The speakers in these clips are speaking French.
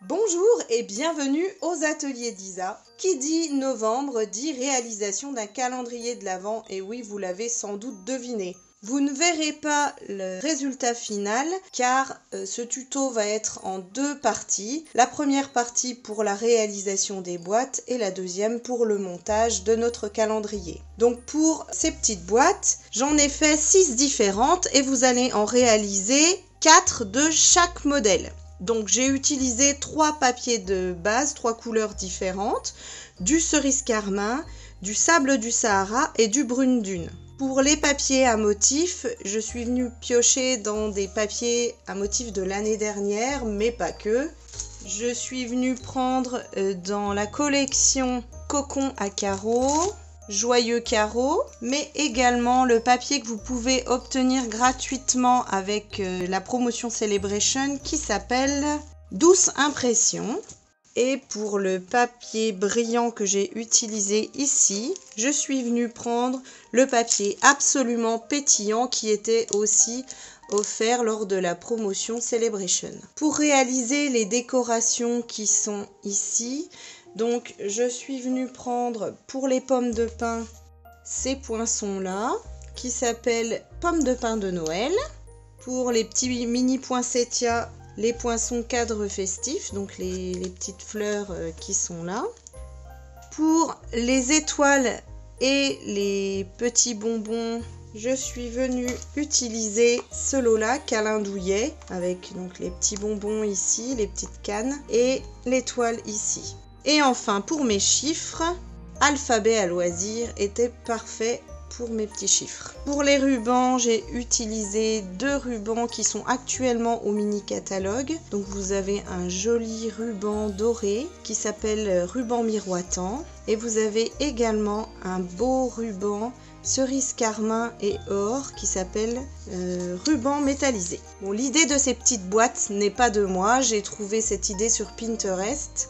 Bonjour et bienvenue aux ateliers d'Isa. Qui dit novembre dit réalisation d'un calendrier de l'Avent, et oui, vous l'avez sans doute deviné. Vous ne verrez pas le résultat final car ce tuto va être en deux parties. La première partie pour la réalisation des boîtes et la deuxième pour le montage de notre calendrier. Donc pour ces petites boîtes, j'en ai fait 6 différentes et vous allez en réaliser 4 de chaque modèle. Donc j'ai utilisé 3 papiers de base, 3 couleurs différentes, du cerise carmin, du sable du Sahara et du brune dune. Pour les papiers à motifs, je suis venue piocher dans des papiers à motifs de l'année dernière, mais pas que. Je suis venue prendre dans la collection Cocon à carreaux, Joyeux carreaux, mais également le papier que vous pouvez obtenir gratuitement avec la promotion Celebration qui s'appelle Douce Impression. Et pour le papier brillant que j'ai utilisé ici, je suis venue prendre le papier absolument pétillant qui était aussi offert lors de la promotion Celebration. Pour réaliser les décorations qui sont ici, donc je suis venue prendre pour les pommes de pin ces poinçons-là qui s'appellent pommes de pin de Noël. Pour les petits mini poinsettias, les poinçons cadres festifs, donc les petites fleurs qui sont là. Pour les étoiles et les petits bonbons, je suis venue utiliser ce lot-là, Câlin Douillet, avec donc les petits bonbons ici, les petites cannes, et l'étoile ici. Et enfin, pour mes chiffres, Alphabet à loisir était parfait pour mes petits chiffres. Pour les rubans, j'ai utilisé 2 rubans qui sont actuellement au mini catalogue. Donc vous avez un joli ruban doré qui s'appelle ruban miroitant. Et vous avez également un beau ruban cerise carmin et or qui s'appelle ruban métallisé. Bon, l'idée de ces petites boîtes n'est pas de moi. J'ai trouvé cette idée sur Pinterest.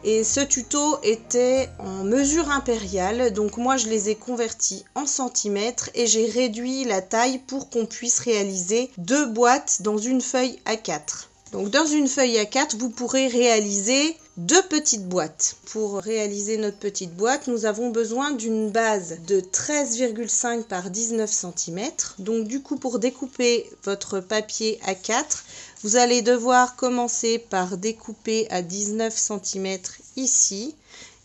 Et ce tuto était en mesure impériale, donc moi je les ai convertis en centimètres et j'ai réduit la taille pour qu'on puisse réaliser 2 boîtes dans une feuille A4. Donc dans une feuille A4, vous pourrez réaliser 2 petites boîtes. Pour réaliser notre petite boîte, nous avons besoin d'une base de 13,5 par 19 cm. Donc du coup, pour découper votre papier A4, vous allez devoir commencer par découper à 19 cm ici.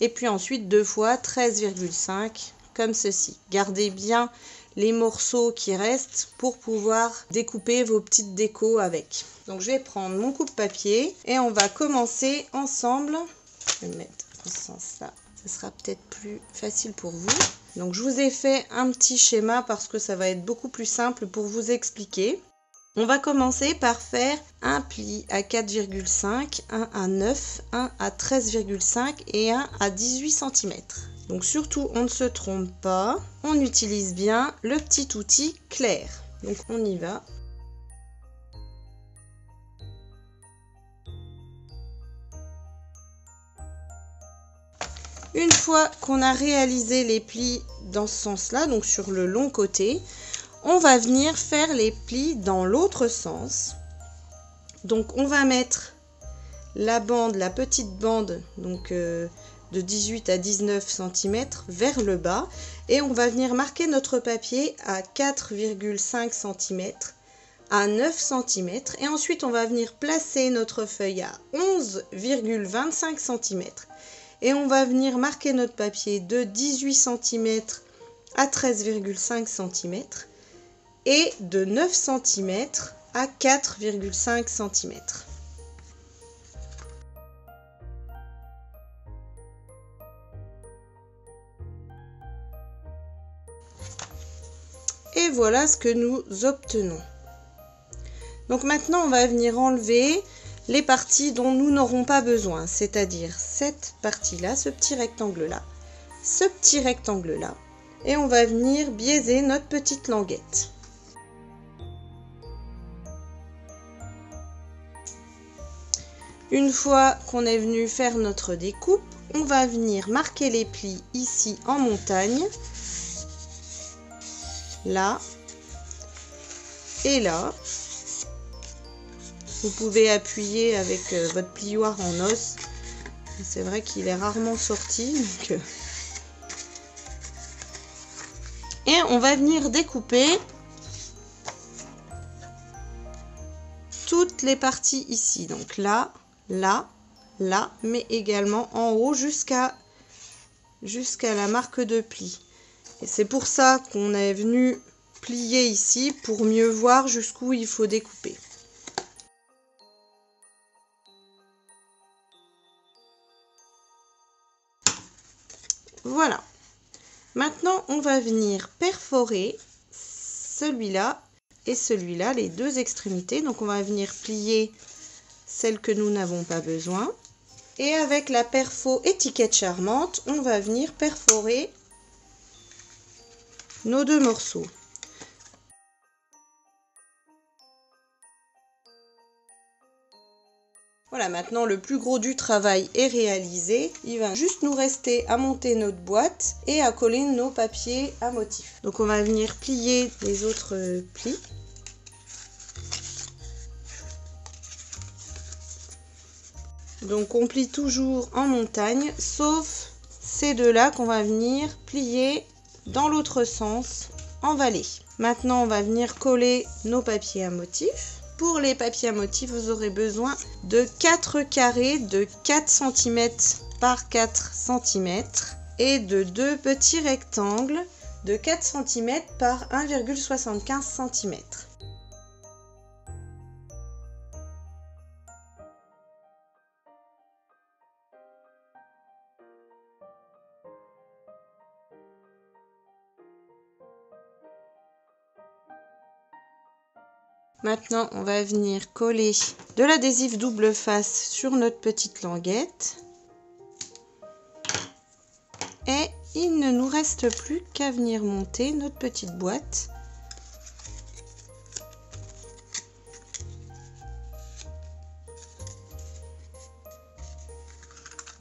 Et puis ensuite 2 fois 13,5 comme ceci. Gardez bien les morceaux qui restent pour pouvoir découper vos petites décos avec. Donc je vais prendre mon coupe-papier et on va commencer ensemble. Je vais le mettre dans ce sens-là, ça sera peut-être plus facile pour vous. Donc je vous ai fait un petit schéma parce que ça va être beaucoup plus simple pour vous expliquer. On va commencer par faire un pli à 4,5, un à 9, un à 13,5 et un à 18 cm. Donc surtout, on ne se trompe pas, on utilise bien le petit outil clair. Donc on y va. Une fois qu'on a réalisé les plis dans ce sens-là, donc sur le long côté, on va venir faire les plis dans l'autre sens. Donc on va mettre la bande, la petite bande, donc de 18 à 19 cm vers le bas et on va venir marquer notre papier à 4,5 cm à 9 cm et ensuite on va venir placer notre feuille à 11,25 cm et on va venir marquer notre papier de 18 cm à 13,5 cm et de 9 cm à 4,5 cm. Et voilà ce que nous obtenons. Donc maintenant, on va venir enlever les parties dont nous n'aurons pas besoin, c'est-à-dire cette partie-là, ce petit rectangle-là, ce petit rectangle-là. Et on va venir biaiser notre petite languette. Une fois qu'on est venu faire notre découpe, on va venir marquer les plis ici en montagne. Là et là. Vous pouvez appuyer avec votre plioir en os. C'est vrai qu'il est rarement sorti. Donc... Et on va venir découper toutes les parties ici. Donc là, là, là, mais également en haut jusqu'à la marque de pli. Et c'est pour ça qu'on est venu plier ici pour mieux voir jusqu'où il faut découper. Voilà. Maintenant, on va venir perforer celui-là et celui-là, les deux extrémités. Donc, on va venir plier celles que nous n'avons pas besoin. Et avec la perfo étiquette charmante, on va venir perforer nos deux morceaux. Voilà, maintenant le plus gros du travail est réalisé. Il va juste nous rester à monter notre boîte et à coller nos papiers à motif. Donc on va venir plier les autres plis. Donc on plie toujours en montagne, sauf ces deux-là qu'on va venir plier dans l'autre sens en vallée. Maintenant on va venir coller nos papiers à motif. Pour les papiers à motif, vous aurez besoin de 4 carrés de 4 cm par 4 cm et de 2 petits rectangles de 4 cm par 1,75 cm. Maintenant, on va venir coller de l'adhésif double face sur notre petite languette. Et il ne nous reste plus qu'à venir monter notre petite boîte.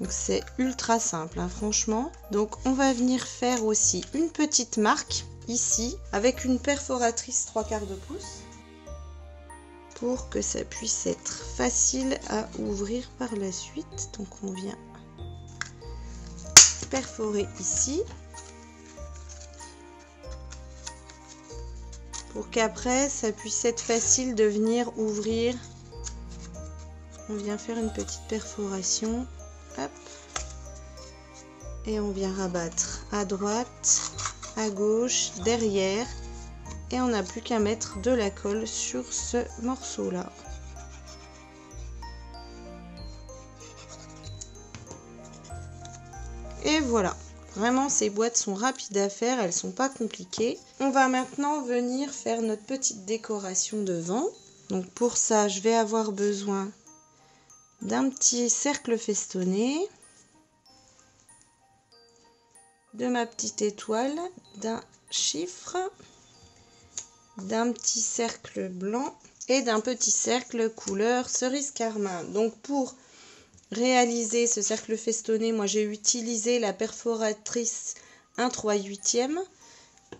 Donc c'est ultra simple, hein, franchement. Donc on va venir faire aussi une petite marque ici avec une perforatrice 3/4 de pouce. Pour que ça puisse être facile à ouvrir par la suite. Donc on vient perforer ici pour qu'après ça puisse être facile de venir ouvrir. On vient faire une petite perforation, hop, et on vient rabattre à droite, à gauche, derrière. Et on n'a plus qu'à mettre de la colle sur ce morceau là. Et voilà, vraiment ces boîtes sont rapides à faire, elles sont pas compliquées. On va maintenant venir faire notre petite décoration devant. Donc pour ça, je vais avoir besoin d'un petit cercle festonné, de ma petite étoile, d'un chiffre, d'un petit cercle blanc et d'un petit cercle couleur cerise carmin. Donc pour réaliser ce cercle festonné, moi j'ai utilisé la perforatrice 1/3/8.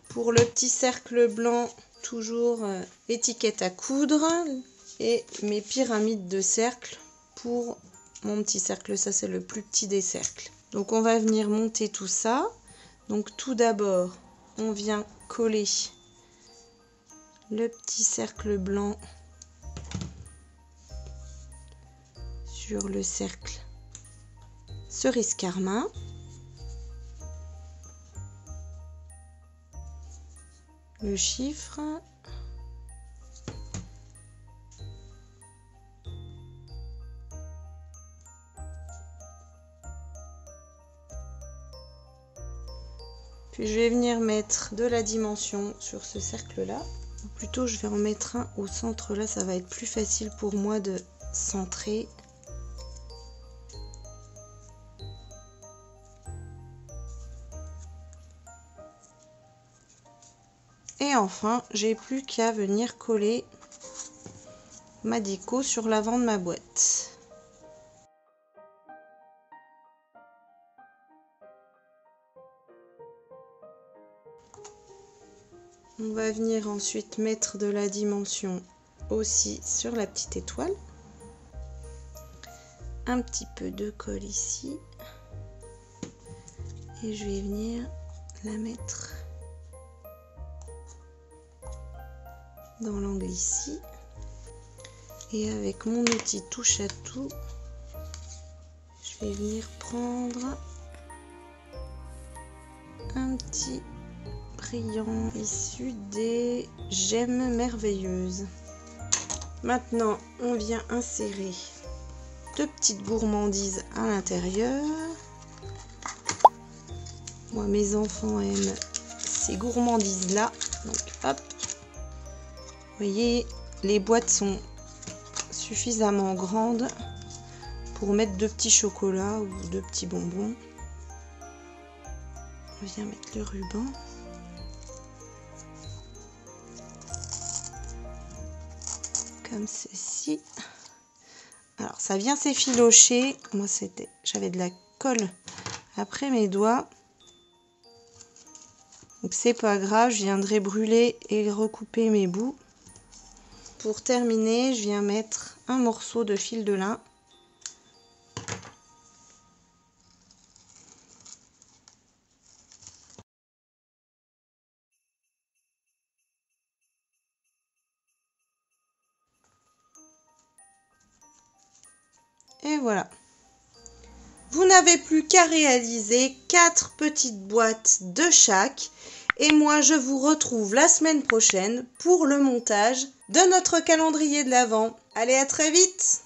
Pour le petit cercle blanc, toujours étiquette à coudre et mes pyramides de cercle pour mon petit cercle. Ça c'est le plus petit des cercles. Donc on va venir monter tout ça. Donc tout d'abord, on vient coller le petit cercle blanc sur le cercle cerise carmin. Le chiffre. Puis je vais venir mettre de la dimension sur ce cercle-là. Ou plutôt je vais en mettre un au centre là, ça va être plus facile pour moi de centrer. Et enfin, j'ai plus qu'à venir coller ma déco sur l'avant de ma boîte. On va venir ensuite mettre de la dimension aussi sur la petite étoile. un petit peu de colle ici. Et je vais venir la mettre dans l'angle ici. Et avec mon outil touche à tout, je vais venir prendre un petit brillant issu des gemmes merveilleuses. Maintenant, on vient insérer deux petites gourmandises à l'intérieur. Moi, mes enfants aiment ces gourmandises-là. Donc, hop. Vous voyez, les boîtes sont suffisamment grandes pour mettre deux petits chocolats ou deux petits bonbons. On vient mettre le ruban. Comme ceci. Alors, ça vient s'effilocher. Moi, j'avais de la colle après mes doigts. Donc c'est pas grave, je viendrai brûler et recouper mes bouts. Pour terminer, je viens mettre un morceau de fil de lin. Et voilà. Vous n'avez plus qu'à réaliser 4 petites boîtes de chaque. Et moi, je vous retrouve la semaine prochaine pour le montage de notre calendrier de l'Avent. Allez, à très vite!